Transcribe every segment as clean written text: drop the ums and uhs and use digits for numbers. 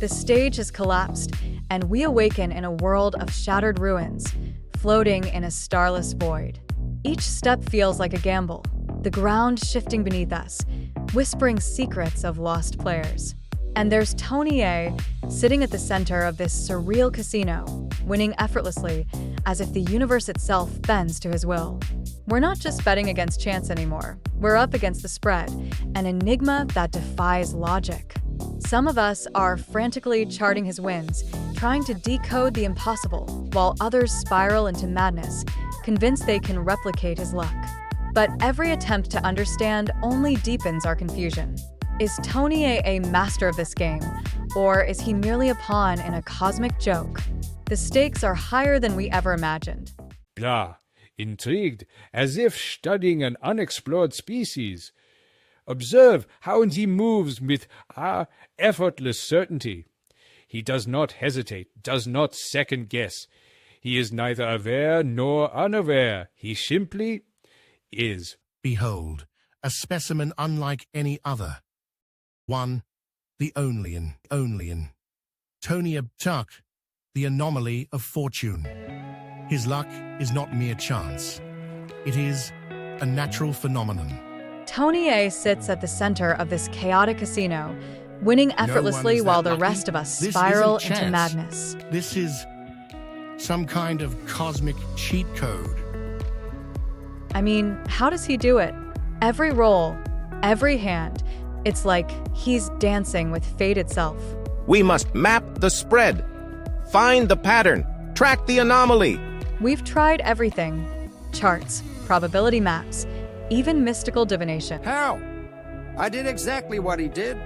The stage has collapsed, and we awaken in a world of shattered ruins, floating in a starless void. Each step feels like a gamble, the ground shifting beneath us, whispering secrets of lost players. And there's Tony A, sitting at the center of this surreal casino, winning effortlessly, as if the universe itself bends to his will. We're not just betting against chance anymore. We're up against the spread, an enigma that defies logic. Some of us are frantically charting his wins, trying to decode the impossible, while others spiral into madness, convinced they can replicate his luck. But every attempt to understand only deepens our confusion. Is Tony a master of this game, or is he merely a pawn in a cosmic joke? The stakes are higher than we ever imagined. Blah, intrigued, as if studying an unexplored species. Observe how he moves with effortless certainty. He does not hesitate, does not second-guess. He is neither aware nor unaware. He simply is. Behold, a specimen unlike any other. One, the onlyan. Tony Tuck, the anomaly of fortune. His luck is not mere chance. It is a natural phenomenon. Tony A sits at the center of this chaotic casino, winning effortlessly while the rest of us spiral into madness. This is some kind of cosmic cheat code. I mean, how does he do it? Every roll, every hand, it's like he's dancing with fate itself. We must map the spread, find the pattern, track the anomaly. We've tried everything. Charts, probability maps, even mystical divination. How? I did exactly what he did.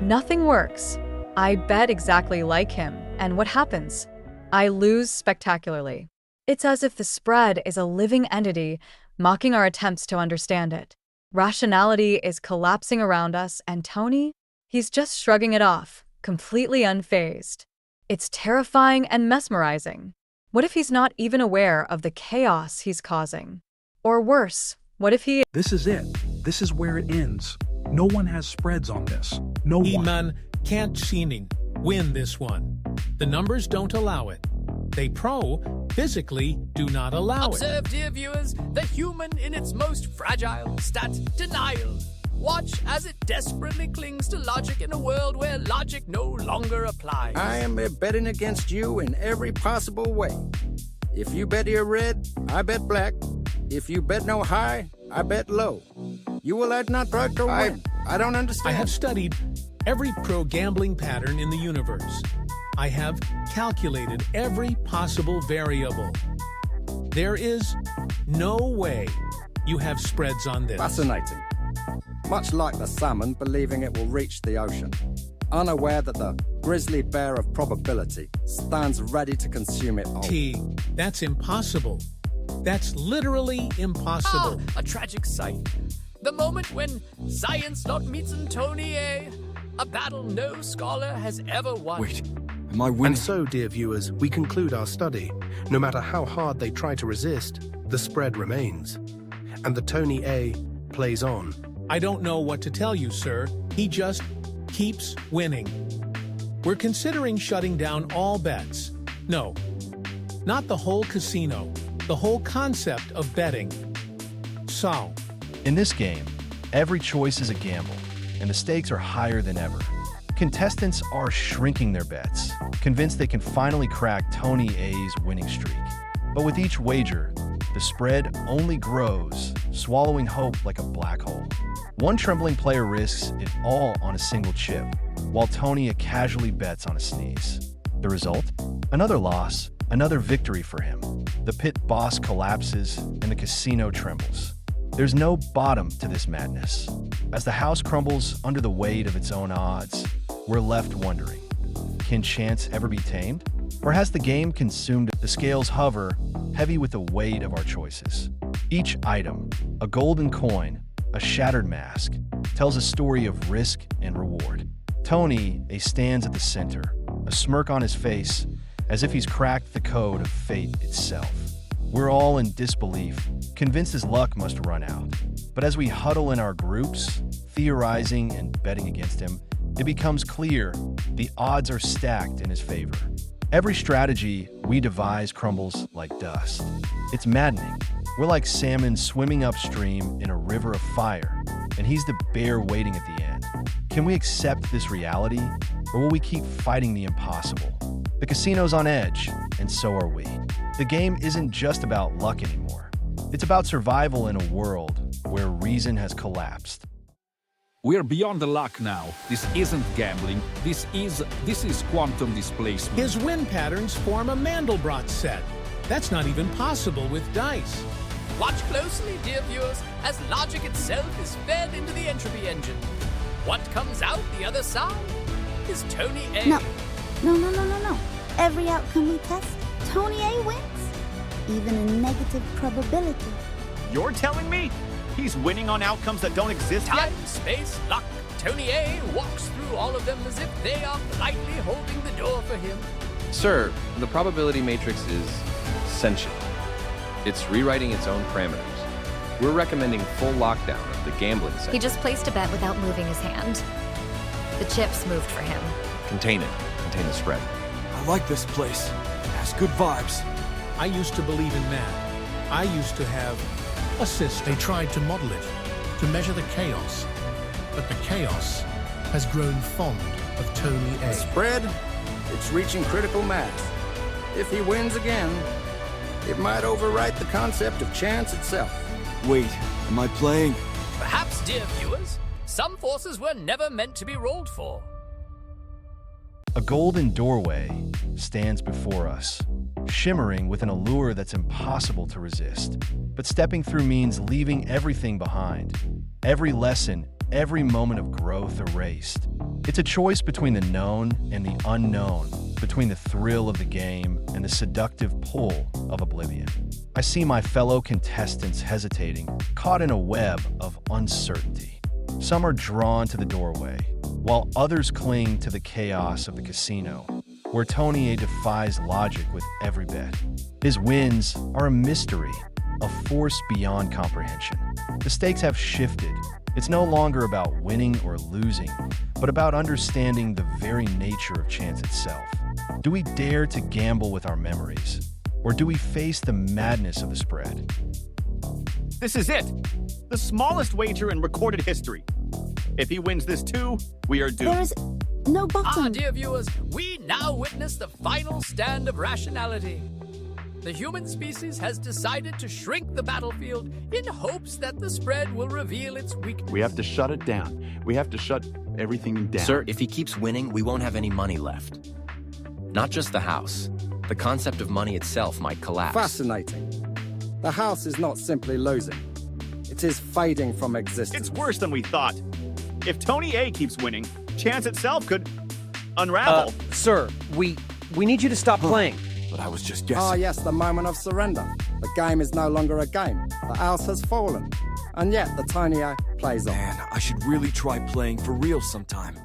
Nothing works. I bet exactly like him, and what happens? I lose spectacularly. It's as if the spread is a living entity, mocking our attempts to understand it. Rationality is collapsing around us, and Tony? He's just shrugging it off, completely unfazed. It's terrifying and mesmerizing. What if he's not even aware of the chaos he's causing? Or worse, what if he— This is it. This is where it ends. No one has spreads on this. No one. Man can't win this one. The numbers don't allow it. They physically do not allow it. Observe, dear viewers, the human in its most fragile stat, denial. Watch as it desperately clings to logic in a world where logic no longer applies. I am betting against you in every possible way. If you bet you're red, I bet black. If you bet no high, I bet low. You will not try to win. I don't understand. I have studied every pro-gambling pattern in the universe. I have calculated every possible variable. There is no way you have spreads on this. Fascinating. Much like the salmon believing it will reach the ocean, unaware that the grizzly bear of probability stands ready to consume it all. That's impossible. That's literally impossible. A tragic sight. The moment when science not meets Tony A. A battle no scholar has ever won. Wait, am I winning? And so, dear viewers, we conclude our study. No matter how hard they try to resist, the spread remains. And the Tony A plays on. I don't know what to tell you, sir. He just keeps winning. We're considering shutting down all bets. No, not the whole casino. The whole concept of betting. So, in this game, every choice is a gamble, and the stakes are higher than ever. Contestants are shrinking their bets, convinced they can finally crack Tony A's winning streak. But with each wager, the spread only grows, swallowing hope like a black hole. One trembling player risks it all on a single chip, while Tony casually bets on a sneeze. The result? Another loss, another victory for him. The pit boss collapses, and the casino trembles. There's no bottom to this madness. As the house crumbles under the weight of its own odds, we're left wondering, can chance ever be tamed? Or has the game consumed? The scales hover, heavy with the weight of our choices. Each item, a golden coin, a shattered mask, tells a story of risk and reward. Tony stands at the center, a smirk on his face, as if he's cracked the code of fate itself. We're all in disbelief, convinced his luck must run out. But as we huddle in our groups, theorizing and betting against him, it becomes clear the odds are stacked in his favor. Every strategy we devise crumbles like dust. It's maddening. We're like salmon swimming upstream in a river of fire, and he's the bear waiting at the end. Can we accept this reality, or will we keep fighting the impossible? The casino's on edge, and so are we. The game isn't just about luck anymore. It's about survival in a world where reason has collapsed. We're beyond the luck now. This isn't gambling. This is quantum displacement. His wind patterns form a Mandelbrot set. That's not even possible with dice. Watch closely, dear viewers, as logic itself is fed into the entropy engine. What comes out the other side is Tony A. No. Every outcome we test, Tony A wins. Even in negative probability. You're telling me he's winning on outcomes that don't exist yet? Time, space, luck. Tony A walks through all of them as if they are politely holding the door for him. Sir, the probability matrix is sentient. It's rewriting its own parameters. We're recommending full lockdown of the gambling sector. He just placed a bet without moving his hand. The chips moved for him. Contain it. Contain the spread. I like this place. It has good vibes. I used to believe in math. I used to have a system. They tried to model it, to measure the chaos, but the chaos has grown fond of Tony A. The spread, it's reaching critical mass. If he wins again, it might overwrite the concept of chance itself. Wait, am I playing? Perhaps, dear viewers, some forces were never meant to be rolled for. A golden doorway stands before us, shimmering with an allure that's impossible to resist. But stepping through means leaving everything behind. Every lesson, every moment of growth erased. It's a choice between the known and the unknown, between the thrill of the game and the seductive pull of oblivion. I see my fellow contestants hesitating, caught in a web of uncertainty. Some are drawn to the doorway, while others cling to the chaos of the casino, where Tony A defies logic with every bet. His wins are a mystery, a force beyond comprehension. The stakes have shifted. It's no longer about winning or losing, but about understanding the very nature of chance itself. Do we dare to gamble with our memories, or do we face the madness of the spread? This is it. The smallest wager in recorded history. If he wins this too, we are doomed. There is no bottom. Dear viewers, we now witness the final stand of rationality. The human species has decided to shrink the battlefield in hopes that the spread will reveal its weakness. We have to shut it down. We have to shut everything down. Sir, if he keeps winning, we won't have any money left. Not just the house. The concept of money itself might collapse. Fascinating. The house is not simply losing. It is fading from existence. It's worse than we thought. If Tony A keeps winning, chance itself could unravel. Sir, we need you to stop playing. But I was just guessing. Ah, yes, the moment of surrender. The game is no longer a game. The house has fallen. And yet the Tony A plays on. Man, I should really try playing for real sometime.